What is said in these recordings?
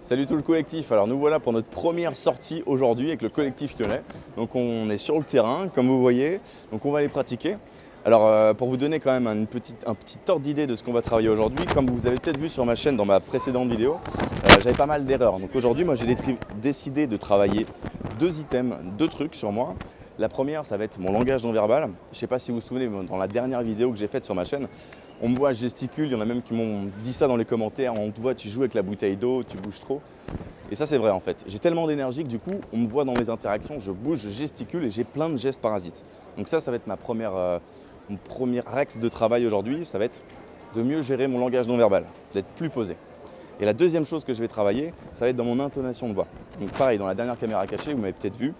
Salut tout le collectif, alors nous voilà pour notre première sortie aujourd'hui avec le collectif lyonnais. Donc on est sur le terrain comme vous voyez, donc on va aller pratiquer. Alors pour vous donner quand même un petit ordre d'idée de ce qu'on va travailler aujourd'hui, comme vous avez peut-être vu sur ma chaîne dans ma précédente vidéo, j'avais pas mal d'erreurs. Donc aujourd'hui moi j'ai décidé de travailler deux items, deux trucs sur moi. La première ça va être mon langage non verbal. Je ne sais pas si vous vous souvenez, mais dans la dernière vidéo que j'ai faite sur ma chaîne, on me voit, je gesticule, il y en a même qui m'ont dit ça dans les commentaires, on te voit, tu joues avec la bouteille d'eau, tu bouges trop. Et ça c'est vrai en fait. J'ai tellement d'énergie que du coup, on me voit dans mes interactions, je bouge, je gesticule et j'ai plein de gestes parasites. Donc ça va être mon premier axe de travail aujourd'hui, ça va être de mieux gérer mon langage non verbal, d'être plus posé. Et la deuxième chose que je vais travailler, ça va être dans mon intonation de voix. Donc pareil, dans la dernière caméra cachée, vous m'avez peut-être vu,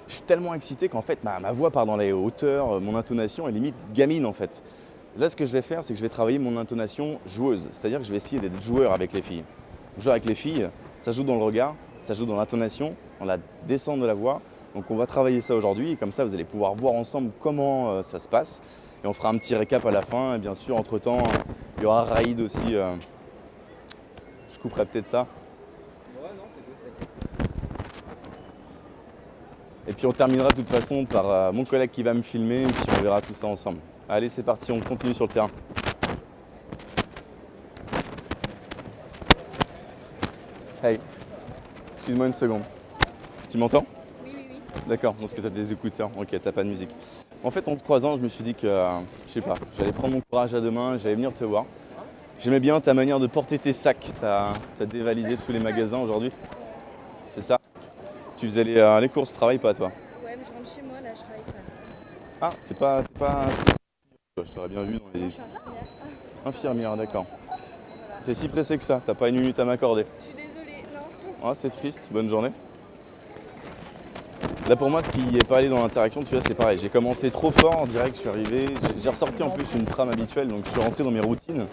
je suis tellement excité qu'en fait ma voix part dans les hauteurs, mon intonation est limite gamine en fait. Là, ce que je vais faire, c'est que je vais travailler mon intonation joueuse. C'est-à-dire que je vais essayer d'être joueur avec les filles. Jouer avec les filles, ça joue dans le regard, ça joue dans l'intonation, dans la descente de la voix. Donc on va travailler ça aujourd'hui et comme ça, vous allez pouvoir voir ensemble comment ça se passe. Et on fera un petit récap à la fin. Et bien sûr, entre-temps, il y aura Raïd aussi. Je couperai peut-être ça. Ouais, non, c'est good, t'inquiète. Et puis on terminera de toute façon par mon collègue qui va me filmer et puis on verra tout ça ensemble. Allez, c'est parti, on continue sur le terrain. Hey, excuse-moi une seconde. Tu m'entends? Oui. D'accord, parce que tu as des écouteurs. Ok, t'as pas de musique. En fait, en te croisant, je me suis dit que, je sais pas, j'allais prendre mon courage à deux mains, j'allais venir te voir. J'aimais bien ta manière de porter tes sacs. T'as dévalisé tous les magasins aujourd'hui. C'est ça? Tu faisais les courses, tu travailles pas toi? Ouais, mais je rentre chez moi, là, je travaille ça. Ah, t'es pas... Je t'aurais bien vu dans les... Je suis infirmière. Infirmière, d'accord. T'es si pressé que ça, t'as pas une minute à m'accorder. Je suis désolée, non. Ah, c'est triste, bonne journée. Là pour moi, ce qui n'est pas allé dans l'interaction, tu vois, c'est pareil. J'ai commencé trop fort, en direct, je suis arrivé. J'ai ressorti en plus une trame habituelle, donc je suis rentré dans mes routines.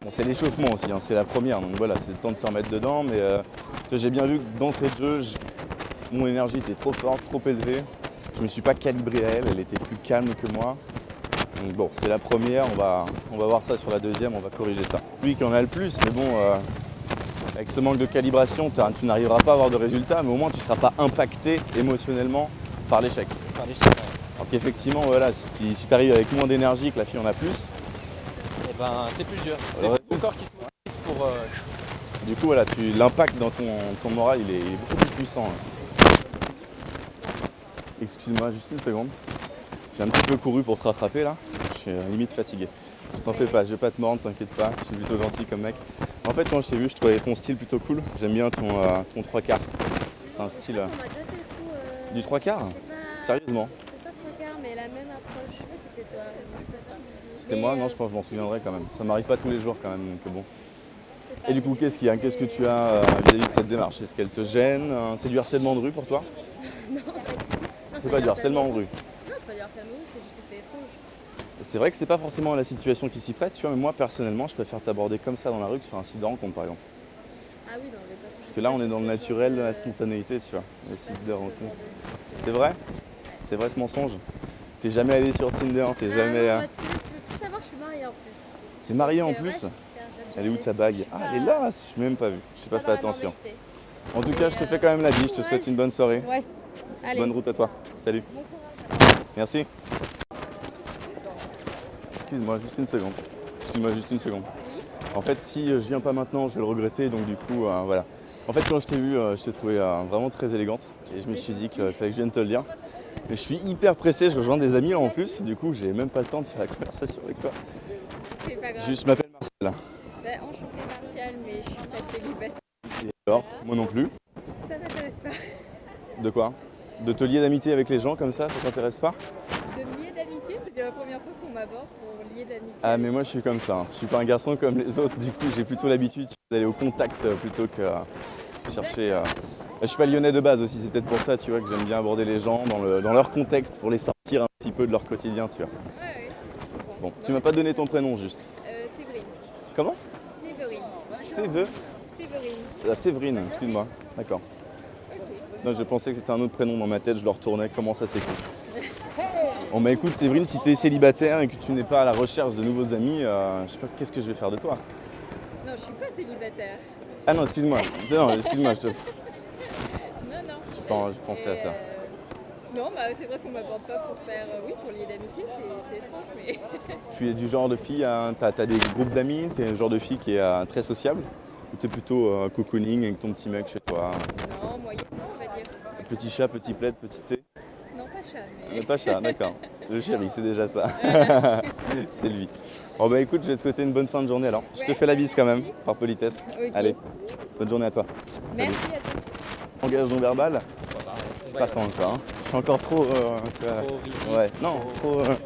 Bon, c'est l'échauffement aussi, hein, c'est la première, donc voilà, c'est le temps de se remettre dedans. Mais j'ai bien vu que d'entrée de jeu, mon énergie était trop forte, trop élevée. Je ne me suis pas calibré à elle, elle était plus calme que moi. Donc bon, c'est la première, on va voir ça sur la deuxième, on va corriger ça. Lui qui en a le plus, mais bon, avec ce manque de calibration, tu n'arriveras pas à avoir de résultats, mais au moins tu ne seras pas impacté émotionnellement par l'échec. Par l'échec, ouais. Alors qu'effectivement, voilà, si tu arrives avec moins d'énergie, que la fille en a plus, Et ben, c'est plus dur. C'est Ouais. ton corps qui se mobilise pour. du coup, voilà, l'impact dans ton moral, il est beaucoup plus puissant. Excuse-moi, juste une seconde. J'ai un petit peu couru pour te rattraper là, je suis limite fatigué. T'en fais pas, je vais pas te mordre, t'inquiète pas, je suis plutôt gentil comme mec. En fait, quand je t'ai vu, je trouvais ton style plutôt cool. J'aime bien ton 3/4. C'est un style On m'a déjà fait le coup. du 3/4. Je sais pas. Sérieusement? C'était pas trois quarts, mais la même approche. Je sais pas si c'était toi. Je pense pas. C'était Mais, moi? Non, je pense que je m'en souviendrai quand même. Ça m'arrive pas tous les jours quand même, donc bon. je sais pas, Et du coup, mais qu'est-ce qu'il y a? Qu'est-ce que tu as vis-à-vis de cette démarche? Est-ce qu'elle te gêne? C'est du harcèlement de rue pour toi? Non, pas du tout. Non, C'est pas du harcèlement de rue. Non, c'est pas du harcèlement, c'est juste que c'est étrange. C'est vrai que c'est pas forcément la situation qui s'y prête, tu vois, mais moi personnellement, je préfère t'aborder comme ça dans la rue que sur un site de rencontre par exemple. Ah oui, non, mais de toute façon. Parce que là, on est dans le naturel, la spontanéité, tu vois, les sites de rencontre. C'est vrai? C'est vrai ce mensonge? T'es jamais allé sur Tinder, t'es jamais. Non, tu veux tout savoir, je suis mariée en plus. T'es mariée en Ouais, plus? je suis super jeune, Elle est où je ta sais. bague? Ah, elle est là, je m'ai même pas vu, j'ai pas Pas fait dans la attention. normalité. En tout cas, je te fais quand même la bise, je te souhaite une bonne soirée. Ouais. Allez. Bonne route à toi. Salut. Bon courage. Merci. Excuse-moi, juste une seconde. Excuse-moi, juste une seconde. En fait, si je viens pas maintenant, je vais le regretter, donc du coup, voilà. En fait, quand je t'ai vu, je t'ai trouvé vraiment très élégante et je me suis dit qu'il fallait que je vienne te le dire. Mais je suis hyper pressé, je rejoins des amis là en plus, du coup, j'ai même pas le temps de faire la conversation avec toi. C'est pas grave. Je m'appelle Marcel. Ben, enchantée Martial, mais je suis pas célibataire. Et alors, moi non plus. Ça t'intéresse pas? De quoi? De te lier d'amitié avec les gens comme ça t'intéresse pas? De me lier d'amitié, c'est bien la première fois qu'on m'aborde pour lier d'amitié. Ah mais moi je suis comme ça, hein. Je suis pas un garçon comme les autres, du coup j'ai plutôt l'habitude d'aller au contact plutôt que chercher. Je suis pas lyonnais de base aussi, c'est peut-être pour ça tu vois que j'aime bien aborder les gens dans leur contexte pour les sortir un petit peu de leur quotidien tu vois. Ouais, je comprends. Bon, tu m'as pas donné ton prénom juste. Séverine. Comment? Séverine. Séve? Séverine. Ah Séverine, excuse-moi, d'accord. Non, je pensais que c'était un autre prénom dans ma tête, je le retournais, comment ça s'écrit? Bon bah écoute Séverine, si tu es célibataire et que tu n'es pas à la recherche de nouveaux amis, je sais pas qu'est-ce que je vais faire de toi. Non, je suis pas célibataire. Ah non, excuse-moi. Non, excuse-moi, Non, non. je pensais à ça. Non, bah c'est vrai qu'on m'aborde pas pour faire, oui, pour lier d'amitié, c'est étrange, mais Tu es du genre de fille, t'as des groupes d'amis, t'es le genre de fille qui est très sociable? Ou t'es plutôt cocooning avec ton petit mec chez toi? non, moyennement, on va dire. Petit chat, petit plaid, petit thé? Non, pas chat, Mais mais pas chat, d'accord. Le chéri, c'est déjà ça. C'est lui. Bon bah écoute, je vais te souhaiter une bonne fin de journée alors. Je te Ouais, fais la bise quand même, merci. par politesse. Ok. Allez, bonne journée à toi. Merci à toi. Langage non verbal, Bah, bah, c'est ouais, pas ça encore. Hein. Je suis encore trop... tu vois, trop rigide, ouais, non, trop... Ouais,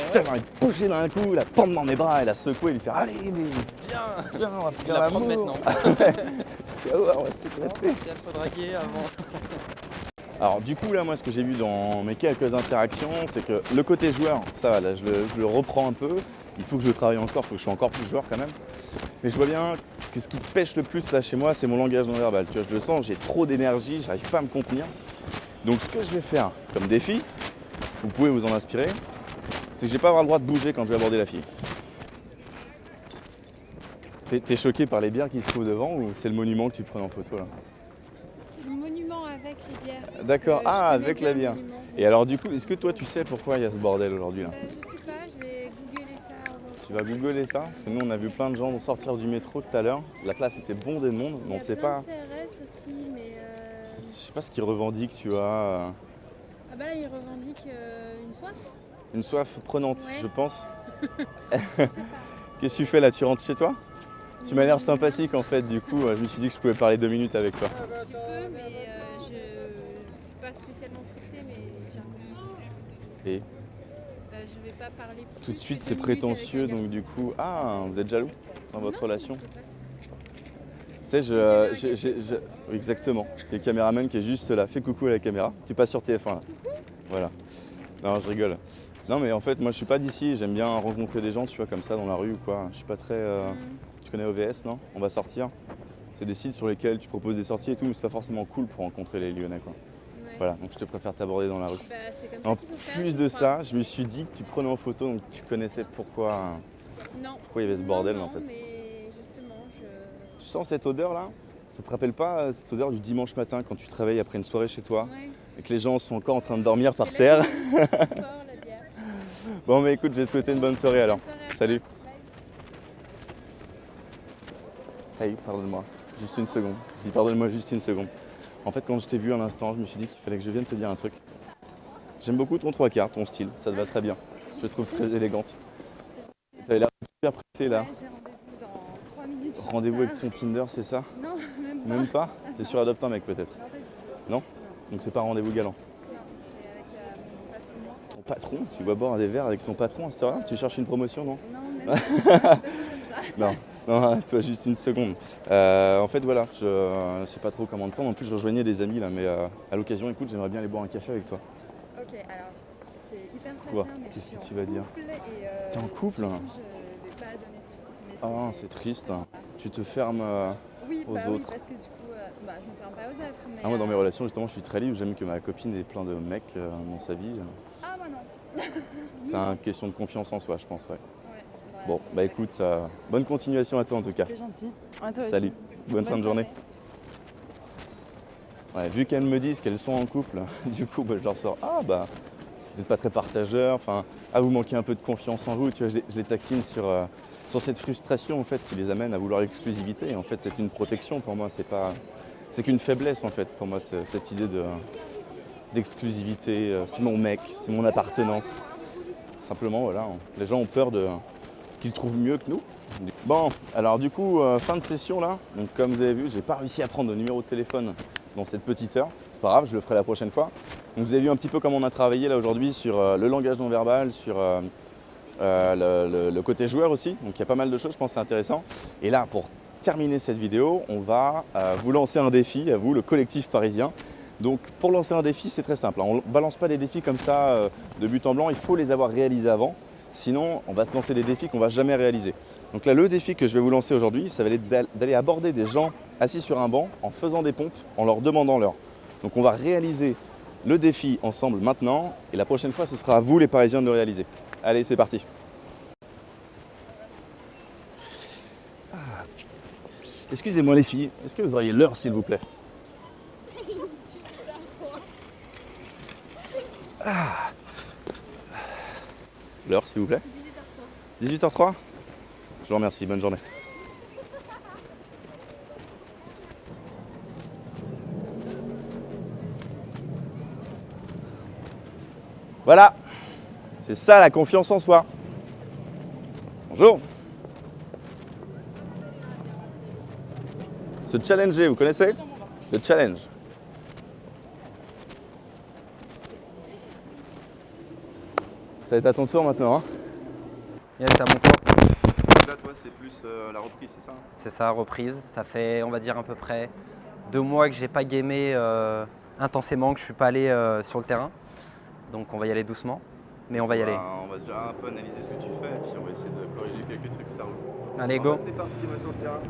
Putain, j'ai envie de pousser d'un coup, la prendre dans mes bras et la secouer et lui faire allez, mais viens, on va faire la prendre l'amour. maintenant. Tu vas voir, on va s'éclater. Si elle faut draguer avant. Alors du coup là, moi ce que j'ai vu dans mes quelques interactions, c'est que le côté joueur, ça va, là je le reprends un peu. Il faut que je travaille encore, il faut que je sois encore plus joueur quand même. Mais je vois bien que ce qui pêche le plus là chez moi, c'est mon langage non verbal. Tu vois, je le sens, j'ai trop d'énergie, j'arrive pas à me contenir. Donc ce que je vais faire comme défi, vous pouvez vous en inspirer, c'est que je vais pas avoir le droit de bouger quand je vais aborder la fille. T'es choqué par les bières qui se trouvent devant ou c'est le monument que tu prends en photo là? C'est le monument avec les bières. D'accord, Je connais avec bien la le bière. monument. Et alors du coup, est-ce que toi tu sais pourquoi il y a ce bordel aujourd'hui là? Je sais pas, je vais googler ça aujourd'hui. Tu vas googler ça? Parce que nous on a vu plein de gens sortir du métro tout à l'heure. La place était bondée de monde, mais on sait pas. Il y a plein de CRS aussi, mais Je sais pas ce qu'ils revendiquent, tu vois. ah bah là, ils revendiquent une soif. Une soif prenante, Ouais. je pense. Je sais pas. Qu'est-ce que tu fais là? Tu rentres chez toi? Tu m'as l'air sympathique en fait, du coup je me suis dit que je pouvais parler 2 minutes avec toi. Tu peux, mais je suis pas spécialement pressée, mais j'ai un peu. Et Je vais pas parler plus tout de suite que c'est 2 minutes avec prétentieux, un donc garçon. du coup, ah, vous êtes jaloux dans votre Non, relation? c'est pas ça. Tu sais, oui, exactement. Il y a le caméraman qui est juste là, fais coucou à la caméra. Tu passes sur TF1 là. Voilà. Non, je rigole. Non, mais en fait, moi je suis pas d'ici, j'aime bien rencontrer des gens, tu vois, comme ça dans la rue ou quoi. Je suis pas très. Tu connais OVS, non? On va sortir. C'est des sites sur lesquels tu proposes des sorties et tout, mais c'est pas forcément cool pour rencontrer les Lyonnais, quoi. Ouais. Voilà, donc je te préfère t'aborder dans la rue. Bah, c'est comme ça En qu'il faut faire, plus je de crois. ça, je me suis dit que tu prenais en photo, donc tu connaissais pourquoi Non. il y avait ce bordel Non, en fait. mais justement, Tu sens cette odeur là? Ça te rappelle pas cette odeur du dimanche matin quand tu te réveilles après une soirée chez toi ouais. et que les gens sont encore en train de dormir par C'est terre? la bière, c'est fort, la bière. Bon, mais écoute, je vais te souhaiter une bonne soirée alors. Bonne soirée à toi. Salut. Bye. Hey, pardonne-moi, juste une seconde. Je dis pardonne-moi juste une seconde. En fait, quand je t'ai vu à l'instant, je me suis dit qu'il fallait que je vienne te dire un truc. J'aime beaucoup ton 3/4, ton style, ça te va très bien. Je te trouve très élégante. Tu as l'air super pressée là. Ouais, j'ai rendez-vous dans 3 minutes. Rendez-vous avec ton Tinder, c'est ça? Non, même pas. Même pas? T'es sur Adopte un mec peut-être? Non, pas du tout. Non? Donc c'est pas un rendez-vous galant. Non, c'est avec mon patron. Ton patron? Tu vas boire des verres avec ton patron à cette heure-là? Tu cherches une promotion, non? Non, même pas. Je suis pas comme ça. Non, non, toi juste une seconde. En fait voilà, je sais pas trop comment te prendre. En plus je rejoignais des amis là, mais à l'occasion, écoute, j'aimerais bien aller boire un café avec toi. Ok, alors c'est hyper Quoi? flatteur, mais je Qu'est-ce suis que en tu vas dire? couple et T'es en couple? du coup, je vais pas donner suite. Mais Ah, c'est triste. Tu te fermes. oui, aux bah autres. oui, parce que du coup, bah, je me ferme pas aux autres. Mais, Ah, moi dans mes relations justement, je suis très libre. J'aime que ma copine ait plein de mecs dans sa vie. Ah, moi non. C'est une question de confiance en soi, je pense, ouais. Ouais, Bon, bah écoute, bonne continuation à toi en tout cas. c'est gentil. À toi Salut, aussi. bonne fin de journée. soirée. Ouais, vu qu'elles me disent qu'elles sont en couple, du coup, bah, je leur sors, ah bah, vous n'êtes pas très partageurs, enfin, ah, vous manquez un peu de confiance en vous, tu vois, je les taquine sur cette frustration en fait qui les amène à vouloir l'exclusivité. Et en fait, c'est une protection pour moi, c'est qu'une faiblesse en fait pour moi, cette idée d'exclusivité, c'est mon mec, c'est mon appartenance. Simplement, voilà, les gens ont peur qu'ils trouvent mieux que nous. Bon, alors du coup, fin de session là. Donc comme vous avez vu, j'ai pas réussi à prendre de numéro de téléphone dans cette petite heure. C'est pas grave, je le ferai la prochaine fois. Donc vous avez vu un petit peu comment on a travaillé là aujourd'hui sur le langage non verbal, sur le côté joueur aussi. Donc il y a pas mal de choses, je pense, c'est intéressant. Et là, pour terminer cette vidéo, on va vous lancer un défi, à vous, le collectif parisien. Donc pour lancer un défi, c'est très simple. On ne balance pas des défis comme ça de but en blanc, il faut les avoir réalisés avant. Sinon, on va se lancer des défis qu'on ne va jamais réaliser. Donc là, le défi que je vais vous lancer aujourd'hui, ça va être d'aller aborder des gens assis sur un banc en faisant des pompes, en leur demandant l'heure. Donc on va réaliser le défi ensemble maintenant et la prochaine fois, ce sera à vous les Parisiens de le réaliser. Allez, c'est parti. Excusez-moi les filles, est-ce que vous auriez l'heure s'il vous plaît? Ah. L'heure s'il vous plaît? 18h03. 18h03. Je vous remercie, bonne journée. Voilà, c'est ça la confiance en soi. Bonjour. Se challenger, vous connaissez? Le challenge. Ça va être à ton tour maintenant. Hein. Yes, c'est à mon tour. Là, toi, c'est plus la reprise, c'est ça? C'est ça, reprise. Ça fait, on va dire, à peu près 2 mois que j'ai pas gamé intensément, que je suis pas allé sur le terrain. Donc on va y aller doucement, mais on va y aller. On va déjà un peu analyser ce que tu fais et puis on va essayer de corriger quelques trucs, ça roule. Allez, go. C'est parti, on va sur le terrain.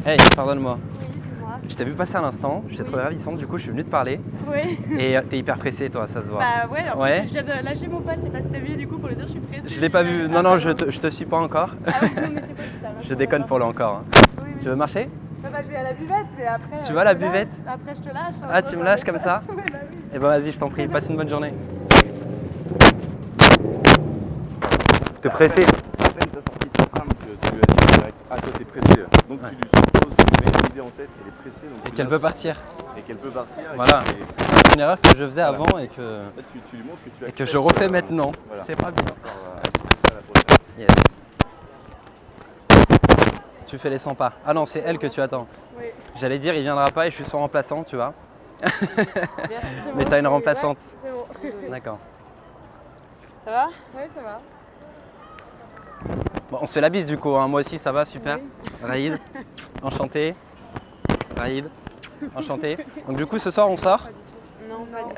Hey, pardonne-moi. Oui, dis-moi. Je t'ai vu passer à l'instant, je t'ai trouvé ravissante, du coup je suis venu te parler. Oui. Et t'es hyper pressé toi, ça se voit. Bah ouais, en Ouais. plus, je viens de lâcher mon pote, je sais pas si t'as vu du coup pour le dire, je suis pressée. Je l'ai pas vu, non, non, je te suis pas encore. Ah ouais, non, mais je sais pas si t'as Je déconne pour le encore. Hein. Oui, oui. Tu veux marcher? Bah, je vais à la buvette, mais après. Tu vas à la je te lâche. buvette? Après, je te lâche. Ah, tu me lâches comme ça? Ouais, bah oui. Eh ben vas-y, je t'en prie, passe une bonne journée. T'es pressé? À peine t'as sorti ton tram que tu lui as dit direct. Ah, toi t'es pressé. Donc Ouais. tu lui supposes, tu lui mets une idée en tête qu'elle est pressée. Donc Et tu qu'elle la peut sens. partir. Et qu'elle peut partir. et Voilà. que c'est- C'est une erreur que je faisais avant et que en fait, tu lui montres que tu je acceptes, refais maintenant. Voilà. C'est pas bien. Alors, c'est ça la prochaine. Yes. Tu fais les 100 pas. Ah non, c'est elle que tu attends. Oui. J'allais dire, il viendra pas et je suis son remplaçant, tu vois. Merci, c'est Mais bon. t'as une remplaçante. Ouais, c'est bon. D'accord. Ça va? Ouais, ça va. Bon, on se fait la bise du coup, hein. Moi aussi ça va, super. Oui. Raïd, enchanté. Raïd, enchanté. Donc du coup ce soir on sort. Non, pas du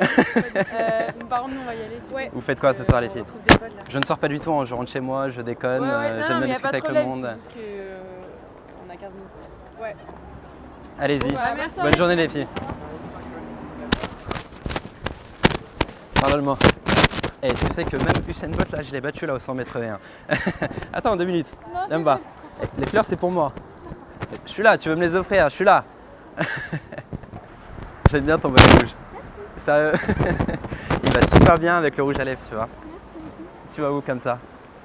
tout. Par contre, nous, on va y aller. Ouais. Vous faites quoi ce soir les filles? On trouve des potes là. Je ne sors pas du tout, hein. Je rentre chez moi, je déconne, j'aime bien discuter avec le monde. C'est juste qu'on a 15 minutes. Ouais. Allez-y, Ouais, merci. bonne journée les filles. Pardonne-moi. Et tu sais que même Usain Bolt là, je l'ai battu là au 100 mètres et 1. Attends, 2 minutes. Non, Même pas. Les fleurs c'est pour moi. Je suis là, tu veux me les offrir, je suis là. J'aime bien ton bonnet rouge. Ça, il va super bien avec le rouge à lèvres, tu vois. Merci beaucoup. Tu vas où comme ça?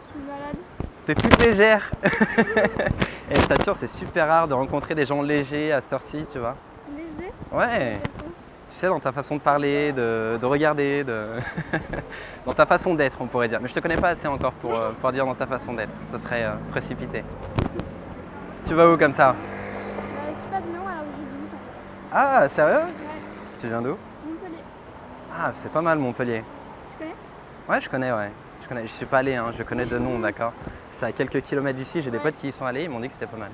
Je suis malade. T'es toute légère. Et je t'assure, c'est super rare de rencontrer des gens légers à cette heure-ci, tu vois. Léger? Ouais. Tu sais, dans ta façon de parler, de regarder, dans ta façon d'être, on pourrait dire. Mais je te connais pas assez encore pour dire dans ta façon d'être. Ça serait précipité. Tu vas où comme ça? Je suis pas de Lyon, alors je visite. Ah, sérieux? Ouais. Tu viens d'où? Montpellier. Ah, c'est pas mal Montpellier. Tu connais? Ouais, je connais, ouais. Je connais. Je suis pas allé, hein. Je connais de nom, d'accord. C'est à quelques kilomètres d'ici. J'ai des potes qui y sont allés. Ils m'ont dit que c'était pas mal.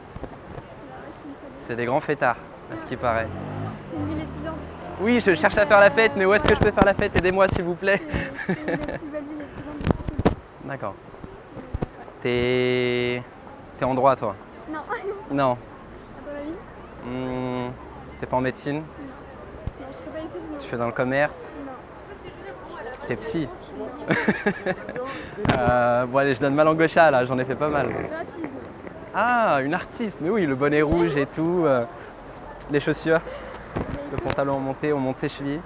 C'est des grands fêtards, à ce qui paraît. C'est une ville étudiante. Oui, je cherche à faire la fête, mais où est-ce que je peux faire la fête? Aidez-moi, s'il vous plaît. C'est une des plus belles villes étudiantes de Montpellier. D'accord. T'es en droit, toi? Non. Non. À ton avis? T'es pas en médecine? Non, je serais pas ici sinon. Tu fais dans le commerce? Non. T'es psy? Bon allez, je donne ma langue au chat là, j'en ai fait pas mal. Graphisme. Ah, une artiste, mais oui, le bonnet rouge et tout, les chaussures, le pantalon on monte ses chevilles.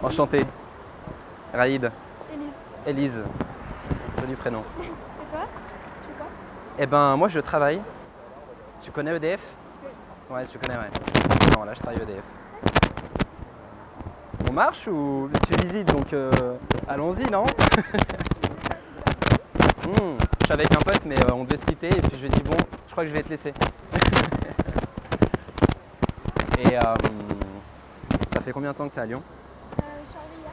Enchanté. Raïd, Élise. Élise, joli prénom. Et toi? Tu fais quoi? Eh ben, moi je travaille. Tu connais EDF? Ouais, tu connais, ouais. Non, là je travaille EDF. On marche ou tu visites donc allons-y, non? Je suis avec un pote, mais on devait se quitter et puis je lui ai dit bon, je crois que je vais te laisser. Et ça fait combien de temps que tu es à Lyon? Je suis arrivée hier.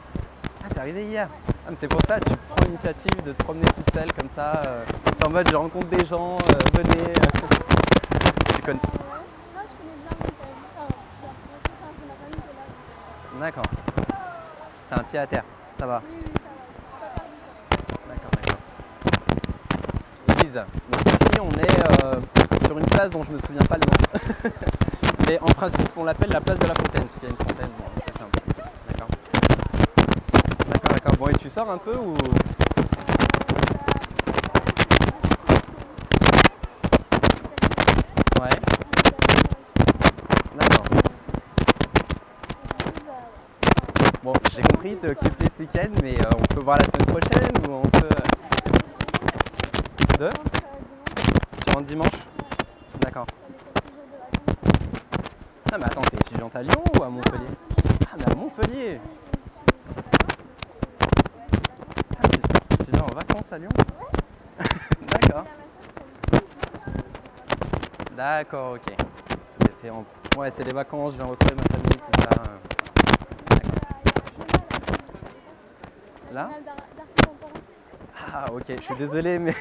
Ah, t'es arrivé hier? Ah, mais c'est pour ça, tu prends l'initiative de te promener toute seule comme ça. T'es en mode je rencontre des gens, venez. Tu connais. Moi, je connais bien Montpellier. Enfin, j'ai ma famille qui est là. D'accord. T'as un pied à terre, ça va. Oui, ça va. D'accord, d'accord. Élise, donc ici on est sur une place dont je me souviens pas le nom. Mais en principe on l'appelle la place de la Fontaine, parce qu'il y a une fontaine, bon, c'est simple. D'accord. D'accord, d'accord. Bon et tu sors un peu ou j'ai compris, t'es occupé ce week-end, mais on peut voir la semaine prochaine ou on peut. Deux? Tu rentres dimanche? D'accord. Ah mais attends, t'es étudiante à Lyon ou à Montpellier? Ah mais à Montpellier! Ah, tu vas en vacances à Lyon? D'accord. D'accord, ok. Et ouais, c'est les vacances, je viens retrouver ma famille, tout ça. Là? Ah ok, je suis désolé mais...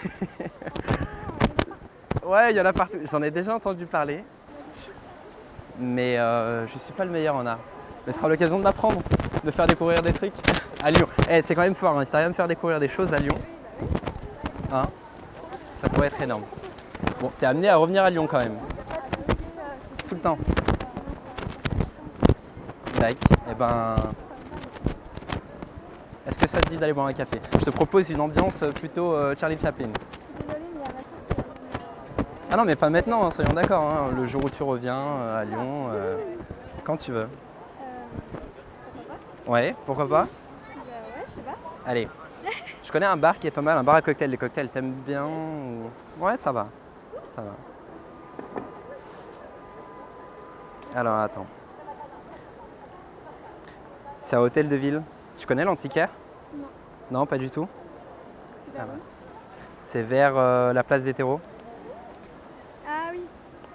Ouais, il y en a partout. J'en ai déjà entendu parler. Mais je suis pas le meilleur en art. Mais ce sera l'occasion de m'apprendre, de faire découvrir des trucs à Lyon. Eh, c'est quand même fort, hein. Si t'arrives à me faire découvrir des choses à Lyon, hein, ça pourrait être énorme. Bon, t'es amené à revenir à Lyon quand même. Tout le temps. Like, eh ben... Est-ce que ça te dit d'aller boire un café? Je te propose une ambiance plutôt Charlie Chaplin. Ah non, mais pas maintenant, hein, soyons d'accord. Hein. Le jour où tu reviens à Lyon, quand tu veux. Ouais, pourquoi pas? Ouais, je sais pas. Allez, je connais un bar qui est pas mal, un bar à cocktails. Les cocktails, t'aimes bien ou... Ouais, ça va. Ça va. Alors, attends. C'est à Hôtel de Ville. Tu connais l'Antiquaire? Non. Non, pas du tout. C'est pas bon. C'est vers la place des terreaux. Ah oui,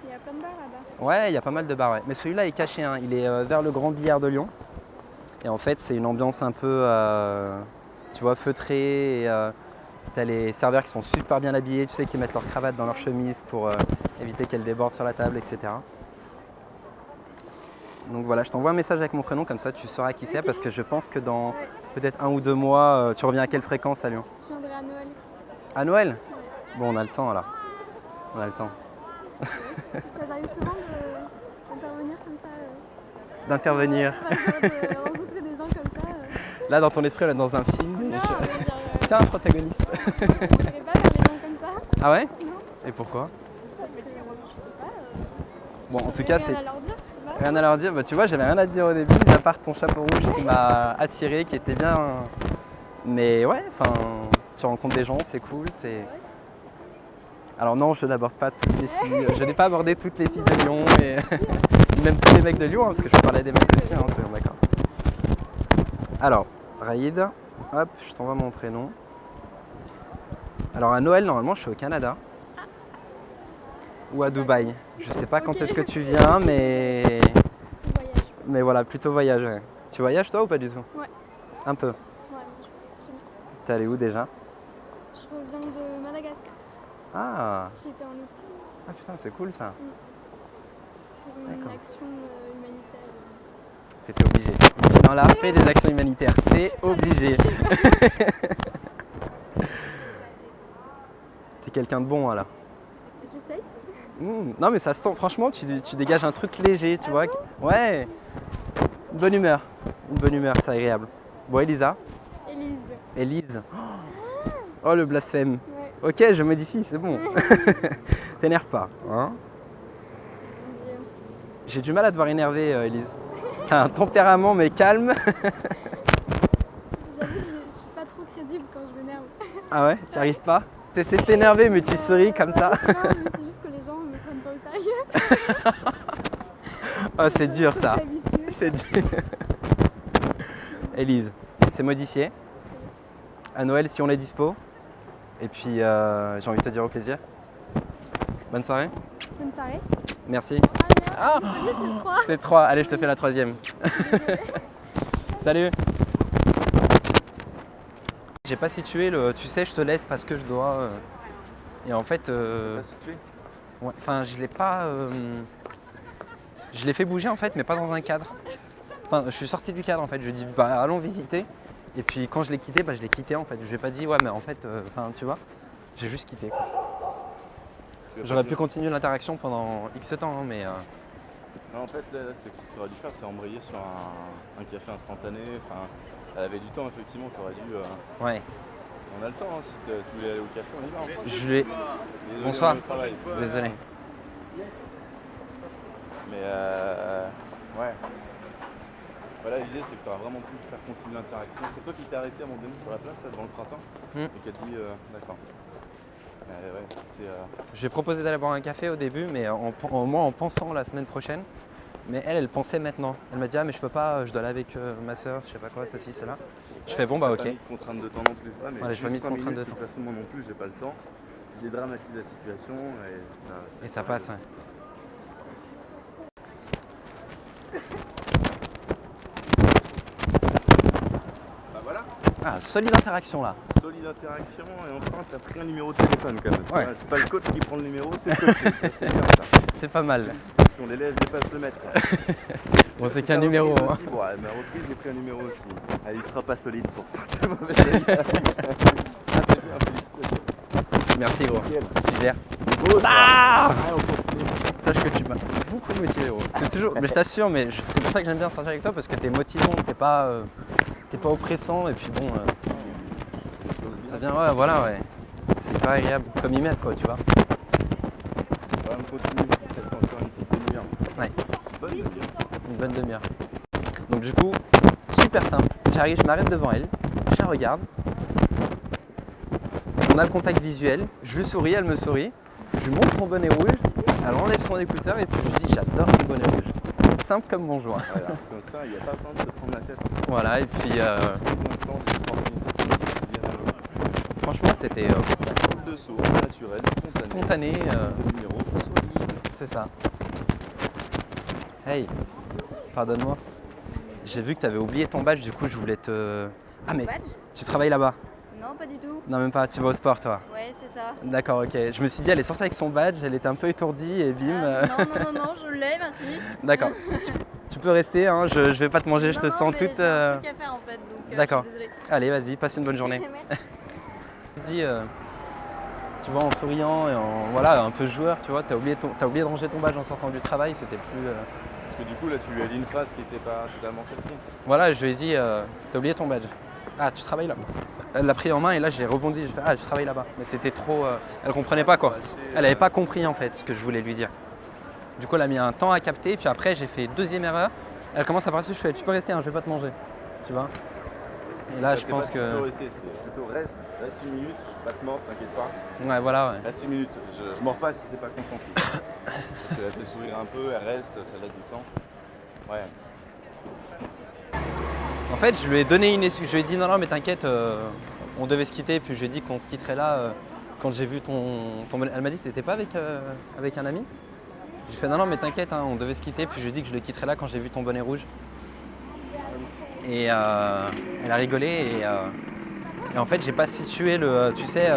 il y a plein de bars là-bas. Ouais, il y a pas mal de bars, ouais. Mais celui-là est caché, hein. Il est vers le Grand Billard de Lyon. Et en fait, c'est une ambiance un peu, tu vois, feutrée. Et, t'as les serveurs qui sont super bien habillés, tu sais, qui mettent leur cravate dans leur chemise pour éviter qu'elle déborde sur la table, etc. Donc voilà, je t'envoie un message avec mon prénom, comme ça tu sauras qui c'est, parce que je pense que dans peut-être 1 ou 2 mois, tu reviens à quelle fréquence à Lyon? Je viendrai à Noël. À Noël? Bon, on a le temps là. On a le temps. Ça t'arrive souvent d'intervenir comme ça D'intervenir. De rencontrer des gens comme ça Là, dans ton esprit, on est dans un film. Non, mais genre... Tiens, un protagoniste. je ne vers les gens comme ça. Ah ouais? Non, Et pourquoi? parce que je sais pas. Bon, en tout cas, c'est... Rien à leur dire, je sais pas. Rien à leur dire, bah, tu vois, j'avais rien à te dire au début, à part ton chapeau rouge qui m'a attiré, qui était bien. Mais ouais, enfin, tu rencontres des gens, c'est cool. C'est... Alors non, je n'aborde pas toutes les filles, je n'ai pas abordé toutes les filles de Lyon, et même tous les mecs de Lyon, hein, parce que je peux parler des mecs aussi, hein, soyons d'accord. Alors, Raïd, hop, je t'envoie mon prénom. Alors à Noël, normalement, je suis au Canada. Ou à Dubaï. Je sais pas quand est-ce que tu viens, mais... Petit voyage. Mais voilà, plutôt voyage. Ouais. Tu voyages toi ou pas du tout? Ouais. Un peu. Ouais, j'aime. T'es allé où déjà? Je reviens de Madagascar. Ah, J'étais en août ah putain, c'est cool ça. pour une D'accord. action humanitaire. C'était obligé. Dans l'art fait des actions humanitaires, c'est obligé. T'es quelqu'un de bon là. J'essaye. Non mais ça se sent, franchement, tu dégages un truc léger, tu vois. Ouais. Une bonne humeur. Une bonne humeur, c'est agréable. Bon, Elisa. Élise. Élise. Oh le blasphème. Ouais. Ok, je modifie, c'est bon. T'énerve pas, hein. Mon Dieu. J'ai du mal à te voir énervée, Élise. T'as un tempérament mais calme. J'avoue que je suis pas trop crédible quand je m'énerve. Ah ouais, t'y arrives pas? T'essaies de t'énerver mais tu souris comme ça. Non, mais c'est juste que les gens me prennent pas au sérieux. Oh, c'est dur Faut ça. s'habituer. C'est dur. Élise, c'est modifié. À Noël si on est dispo. Et puis j'ai envie de te dire au plaisir. Bonne soirée. Bonne soirée. Merci. Ah, Ah, merde. C'est 3. c'est 3. Allez, je te fais la 3e. Salut. J'ai pas situé le. Tu sais, je te laisse parce que je dois. Et en fait. Ouais, enfin, je l'ai pas. Je l'ai fait bouger en fait, mais pas dans un cadre. Enfin, je suis sorti du cadre en fait. Je dis bah allons visiter. Et puis quand je l'ai quitté, bah je l'ai quitté en fait. Je lui ai pas dit ouais mais en fait, enfin tu vois, j'ai juste quitté. Quoi. J'aurais pu continuer l'interaction pendant X temps, hein, mais. Non, en fait, là, ce que tu aurais dû faire, c'est embrayer sur un café instantané. Enfin, elle avait du temps, effectivement, tu aurais dû. Ouais. On a le temps, hein, si tu voulais aller au café, on y va. Hein. Je l'ai. Désolé, Bonsoir. on est au travail. Désolé. Mais ouais. Voilà, l'idée c'est que tu auras vraiment pu faire continuer l'interaction. C'est toi qui t'es arrêté à un moment donné sur la place, là, devant le printemps, et qui a dit d'accord. Ouais, J'ai proposé d'aller boire un café au début, mais moi en pensant la semaine prochaine. Mais elle pensait maintenant. Elle m'a dit ah mais je peux pas, je dois aller avec ma soeur, je sais pas quoi, ceci, cela. Je fais bon bah ok. Pas mis de contrainte de temps non plus. Ouais, mais Voilà, j'ai pas mis de cinq contrainte de minutes, temps. De toute façon, moi non plus, j'ai pas le temps. Tu dédramatises la situation et Ça passe, ouais. Bah voilà, Ah, solide interaction là. solide interaction et enfin t'as pris un numéro de téléphone quand même. Ouais. C'est pas le coach qui prend le numéro, c'est le coach. C'est bien ça. C'est pas mal. Félicitations, l'élève dépasse le maître. Bon, c'est qu'un numéro. Hein. Aussi, bon, à ma reprise, j'ai pris un numéro aussi. Ah, il sera pas solide pour tes mauvaises amies. Ah, c'est bien, félicitations. Merci gros. Nickel. Super. Beau, ça. Ah Ouais, on continue. Sache que tu m'as beaucoup motivé gros. C'est toujours, mais je t'assure, mais c'est pour ça que j'aime bien sortir avec toi parce que t'es motivant, t'es pas oppressant et puis bon, ça vient, ouais, voilà, ouais. C'est pas agréable comme y mettre quoi, tu vois. Ouais, on continue. Peut-être encore une petite demi-heure. Ouais. Bonne demi-heure. Une bonne demi-heure. Donc du coup, super simple. J'arrive, je m'arrête devant elle, je la regarde. On a le contact visuel, je lui souris, elle me sourit. Je lui montre mon bonnet rouge, elle enlève son écouteur et puis je lui dis j'adore ton bonnet rouge. Simple comme bonjour. Voilà, comme ça, il n'y a pas besoin de se prendre la tête. Voilà, et puis franchement c'était De saut, naturel, spontané, numéro. c'est ça. Hey, pardonne-moi. J'ai vu que tu avais oublié ton badge, du coup je voulais te... Ah mais Badge? tu travailles là-bas? Non, pas du tout. Non même pas, tu vas au sport toi? Ouais, c'est ça. D'accord, ok. Je me suis dit elle est sortie avec son badge, elle était un peu étourdie et bim. Non, je l'ai, merci. D'accord. Tu peux rester, hein, je vais pas te manger, je te Non, sens mais toute... j'ai un truc à faire en fait, donc D'accord. je suis désolée. Allez, vas-y, passe une bonne journée. Merci. Je te dis, tu vois, en souriant et en voilà, un peu joueur, tu vois, t'as oublié de ranger ton badge en sortant du travail, c'était plus... Parce que du coup, là, tu lui as dit une phrase qui n'était pas totalement celle-ci. Voilà, je lui ai dit, t'as oublié ton badge. Ah, tu travailles là. Elle l'a pris en main et là j'ai rebondi, j'ai fait ah, tu travailles là-bas. Mais c'était trop... elle comprenait pas quoi. Elle avait pas compris en fait ce que je voulais lui dire. Du coup, elle a mis un temps à capter, puis après j'ai fait deuxième erreur. Elle commence à passer, je fais tu peux rester, hein, je vais pas te manger. Tu vois. Et là, je pense Tu peux que... rester, c'est plutôt reste une minute, pas te mordre, t'inquiète pas. Ouais, voilà, ouais. Reste une minute, je mords pas si c'est pas consenti. Parce qu'elle te sourire un peu, elle reste, ça laisse du temps. Ouais. En fait, je lui ai donné une excuse. Je lui ai dit non, mais t'inquiète, on devait se quitter. Puis je lui ai dit qu'on se quitterait là quand j'ai vu ton... Elle m'a dit t'étais pas avec un ami? J'ai fait non, mais t'inquiète, hein, on devait se quitter. Puis je lui ai dit que je le quitterais là quand j'ai vu ton bonnet rouge. Et elle a rigolé et en fait, j'ai pas situé le... Tu sais,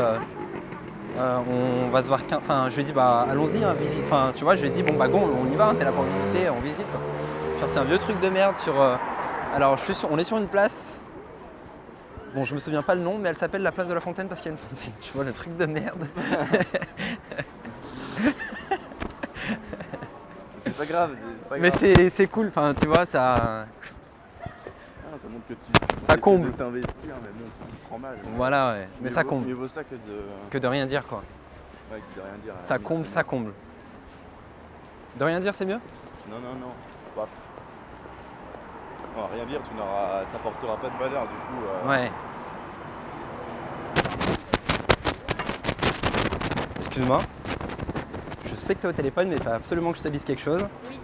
on va se voir... Enfin, je lui ai dit bah allons-y, hein, visite. Enfin, tu vois, je lui ai dit bon bah go, on y va, hein, t'es là pour visiter, on visite quoi. Genre, c'est un vieux truc de merde sur... Alors, on est sur une place, bon je me souviens pas le nom, mais elle s'appelle la place de la Fontaine parce qu'il y a une fontaine. Tu vois le truc de merde. C'est pas grave, c'est pas Mais grave. c'est cool, enfin tu vois, ça... Ah, ça montre que tu Ça comble. de t'investir, mais bon, tu prends mal. Voilà, ouais. Mais ça comble. Mieux vaut ça Que de rien dire quoi. Ouais, que de rien dire. Ça comble, ça comble. De rien dire c'est mieux? Non. Bah, non, rien dire, t'apporteras pas de valeur du coup. Ouais. Excuse-moi. Je sais que tu es au téléphone, mais il faut absolument que je te dise quelque chose. Oui.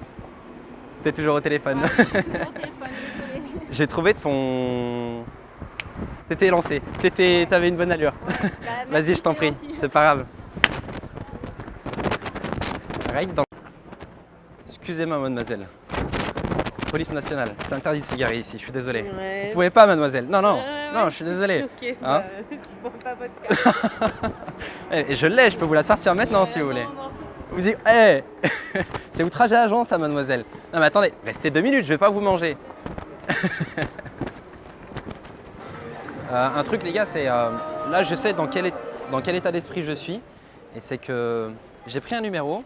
Tu es toujours au téléphone. Ouais, je suis toujours au téléphone, désolée. J'ai trouvé ton... T'étais lancé. T'avais une bonne allure. Bah, Vas-y, merci, je t'en prie. gentil. C'est pas grave. Right dans... Excusez-moi, mademoiselle. Police nationale. C'est interdit de se garer ici, je suis désolé. Ouais. Vous pouvez pas, mademoiselle. Non, non. Ouais, Non, je suis désolé. Ok, Hein je bois pas votre café. Et je l'ai, je peux vous la sortir maintenant si vous voulez. Non. Vous dites, hey c'est outrage à agent ça, mademoiselle. Non mais attendez, restez 2 minutes, je vais pas vous manger. Un truc les gars, c'est là je sais dans quel état d'esprit je suis. Et c'est que j'ai pris un numéro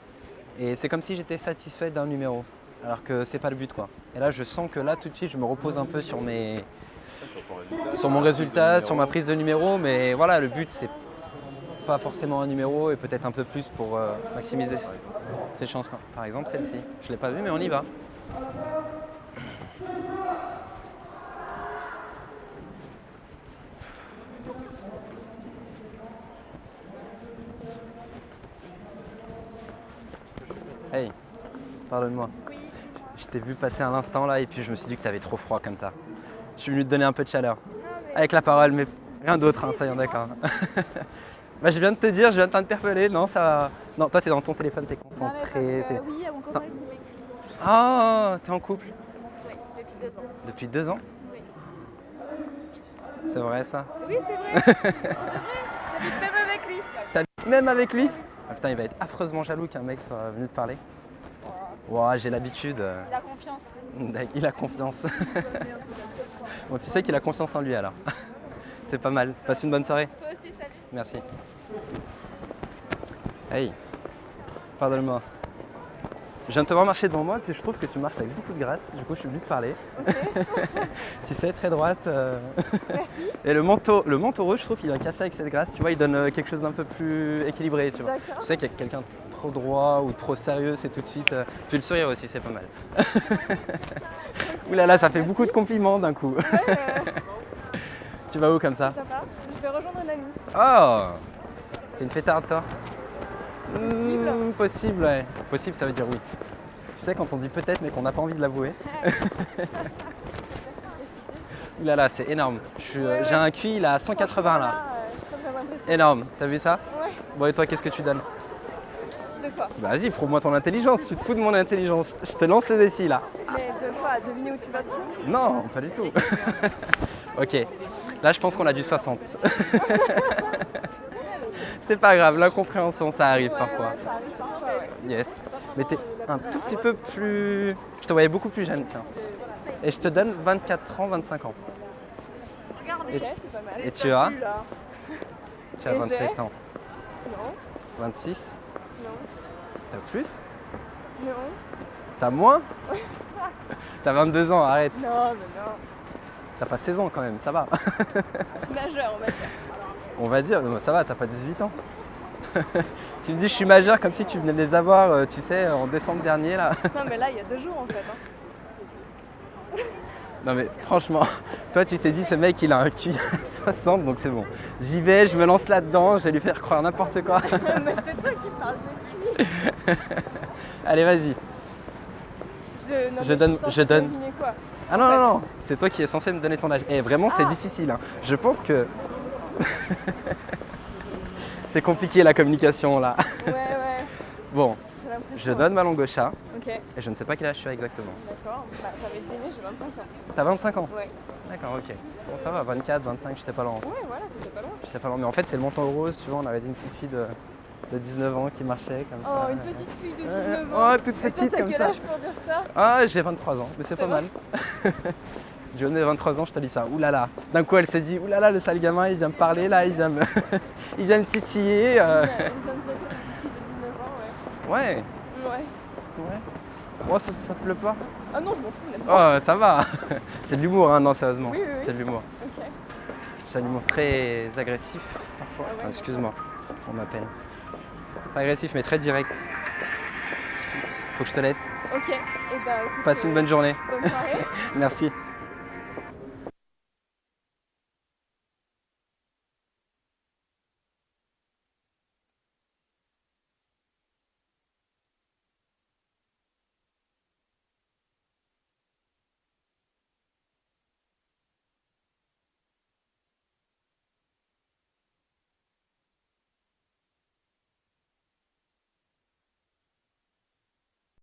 et c'est comme si j'étais satisfait d'un numéro. Alors que c'est pas le but quoi. Et là je sens que là tout de suite je me repose un peu sur mon résultat, sur ma prise de numéro. Mais voilà, le but c'est pas forcément un numéro et peut-être un peu plus pour maximiser ses chances quoi. Par exemple celle-ci, je l'ai pas vue mais on y va. Hey, pardonne-moi. Oui. Je t'ai vu passer à l'instant là et puis je me suis dit que t'avais trop froid comme ça. Je suis venu te donner un peu de chaleur. Non, mais... Avec la parole, mais rien d'autre, hein, soyons d'accord. Bah, je viens de te dire, je viens de t'interpeller. Non, ça va. Non, toi, t'es dans ton téléphone, t'es Non, mais concentré. parce que, oui, mon copain il trouvait. Ah, t'es en couple Oui, depuis 2 ans. depuis 2 ans? Oui. C'est vrai ça? Oui, c'est vrai. C'est vrai. J'habite même avec lui. T'habites même avec lui? Ah, putain, il va être affreusement jaloux qu'un mec soit venu te parler. Ouah, j'ai l'habitude. Il a confiance. Il a confiance. Bon, tu sais qu'il a confiance en lui alors. C'est pas mal. Passe une bonne soirée. Toi aussi, salut. Merci. Hey, pardonne-moi. Je viens de te voir marcher devant moi, puis je trouve que tu marches avec beaucoup de grâce. Du coup, je suis venu te parler. Tu sais, très droite. Merci. Et le manteau rouge, je trouve qu'il a un café avec cette grâce. Tu vois, il donne quelque chose d'un peu plus équilibré. Tu vois. D'accord. Tu sais qu'il y a quelqu'un de trop droit ou trop sérieux, c'est tout de suite. Puis le sourire aussi, c'est pas mal. Ouh là là, ça fait beaucoup de compliments d'un coup. Ouais, Tu vas où comme ça? ça va. Je vais rejoindre un ami. Oh! T'es une fêtarde toi? Possible. Possible, ouais. Possible, ça veut dire oui. Tu sais, quand on dit peut-être mais qu'on n'a pas envie de l'avouer. Ouh là là, c'est énorme. J'ai un QI là à 180 là. Ça me fait l'impression. Énorme. T'as vu ça? Ouais. Bon, et toi, qu'est-ce que tu donnes? De quoi? Bah, vas-y, prouve-moi ton intelligence. Tu te fous de mon intelligence. Je te lance le défi là. Mais de quoi? Deviner où tu vas trouver? Non, pas du tout. Ok. Là, je pense qu'on a du 60. C'est pas grave, l'incompréhension, ça arrive parfois. Ouais, ça arrive parfois, ouais. Yes. Mais t'es un tout petit peu plus... Je te voyais beaucoup plus jeune, tiens. Et je te donne 24 ans, 25 ans. Regarde, Et- ok, c'est pas mal. et tu as? Là. Tu as Et 27 ans. Non, 26? non, T'as plus? non, T'as moins? T'as 22 ans, arrête. non, mais non. T'as pas 16 ans quand même, ça va. Majeur, on va dire. On va dire, non, ça va, t'as pas 18 ans. Tu me dis je suis majeur comme si tu venais de les avoir, tu sais, en décembre dernier là. Non, mais là, il y a 2 jours en fait. Hein. Non mais franchement, toi tu t'es dit ce mec il a un QI à 60 donc c'est bon. J'y vais, je me lance là-dedans, je vais lui faire croire n'importe quoi. Mais c'est toi qui parles de qui? Allez vas-y. Non, Je mais donne- suis censée je donne. deviner quoi? Ah non non non, c'est toi qui es censé me donner ton âge. Et vraiment c'est difficile. Hein. Je pense que c'est compliqué la communication là. Ouais, ouais. Bon, J'ai l'impression. je donne ma langue au chat Ok, et je ne sais pas quel âge tu as exactement. d'accord. Bah, t'avais deviné, j'ai 25 ans. T'as 25 ans? Ouais. D'accord, ok. Bon ça va, 24, 25, j'étais pas loin. Ouais, voilà, c'était pas loin. J'étais pas loin. Mais en fait c'est le manteau rose, tu vois, on avait dit une petite fille de 19 ans qui marchait comme ça. Oh, une petite fille de 19 ans. Oh, toute Et toi, petite t'as comme quel ça. âge pour dire ça? Ah, j'ai 23 ans, mais c'est pas C'est mal. J'ai 23 ans, je te dis ça. Ouh là là. D'un coup, elle s'est dit, ouh là là, le sale gamin, il vient me parler là, il vient me, il vient me titiller. Une bonne photo de petite fille de 19 ans, Ouais, ouais. Ouais. ouais. Oh, ça te plaît pas? Ah non, je m'en fous, honnêtement. Oh, ça va. C'est de l'humour, hein, non, sérieusement. Oui, oui, oui. C'est de l'humour. Ok. J'ai un humour très agressif parfois. Ah ouais. Enfin, excuse-moi, on m'appelle. Pas agressif, mais très direct. Faut que je te laisse. Ok. Et bah, écoute, Passe une bonne journée. bonne soirée. Merci.